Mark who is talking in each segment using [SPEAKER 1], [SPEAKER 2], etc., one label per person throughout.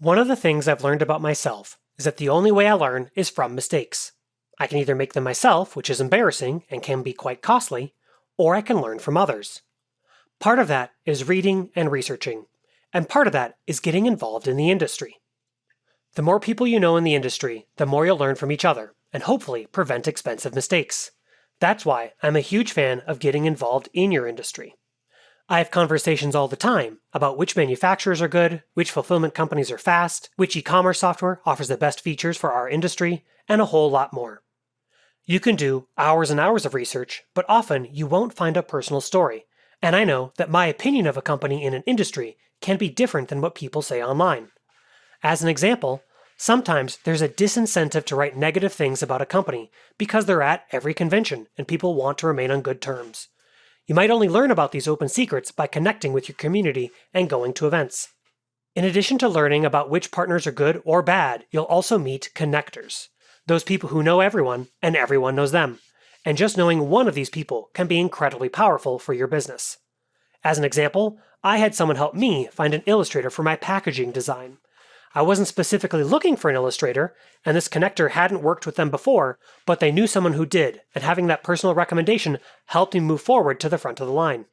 [SPEAKER 1] One of the things I've learned about myself is that the only way I learn is from mistakes. I can either make them myself, which is embarrassing and can be quite costly, or I can learn from others. Part of that is reading and researching, and part of that is getting involved in the industry. The more people you know in the industry, the more you'll learn from each other, and hopefully prevent expensive mistakes. That's why I'm a huge fan of getting involved in your industry. I have conversations all the time about which manufacturers are good, which fulfillment companies are fast, which e-commerce software offers the best features for our industry, and a whole lot more. You can do hours and hours of research, but often you won't find a personal story. And I know that my opinion of a company in an industry can be different than what people say online. As an example, sometimes there's a disincentive to write negative things about a company because they're at every convention and people want to remain on good terms. You might only learn about these open secrets by connecting with your community and going to events. In addition to learning about which partners are good or bad, you'll also meet connectors. Those people who know everyone and everyone knows them. And just knowing one of these people can be incredibly powerful for your business. As an example, I had someone help me find an illustrator for my packaging design. I wasn't specifically looking for an illustrator, and this connector hadn't worked with them before, but they knew someone who did, and having that personal recommendation helped me move forward to the front of the line.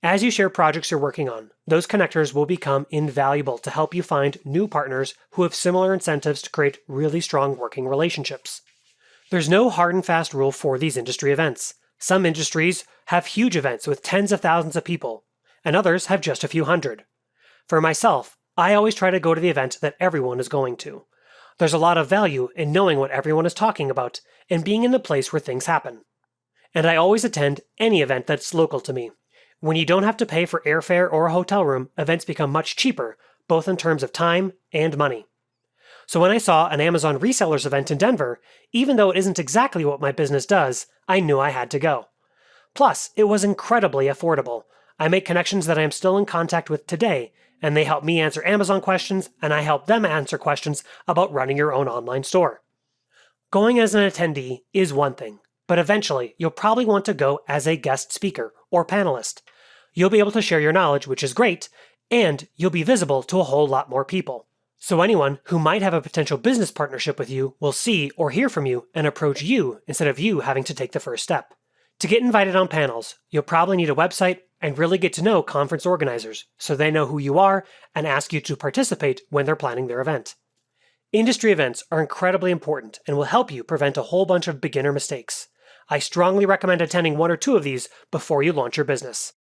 [SPEAKER 1] As you share projects you're working on, those connectors will become invaluable to help you find new partners who have similar incentives to create really strong working relationships. There's no hard and fast rule for these industry events. Some industries have huge events with tens of thousands of people, and others have just a few hundred. For myself, I always try to go to the event that everyone is going to. There's a lot of value in knowing what everyone is talking about and being in the place where things happen. And I always attend any event that's local to me. When you don't have to pay for airfare or a hotel room, events become much cheaper, both in terms of time and money. So when I saw an Amazon resellers event in Denver, even though it isn't exactly what my business does, I knew I had to go. Plus, it was incredibly affordable. I make connections that I am still in contact with today, and they help me answer Amazon questions, and I help them answer questions about running your own online store. Going as an attendee is one thing, but eventually you'll probably want to go as a guest speaker or panelist. You'll be able to share your knowledge, which is great, and you'll be visible to a whole lot more people. So anyone who might have a potential business partnership with you will see or hear from you and approach you instead of you having to take the first step. To get invited on panels, you'll probably need a website and really get to know conference organizers so they know who you are and ask you to participate when they're planning their event. Industry events are incredibly important and will help you prevent a whole bunch of beginner mistakes. I strongly recommend attending one or two of these before you launch your business.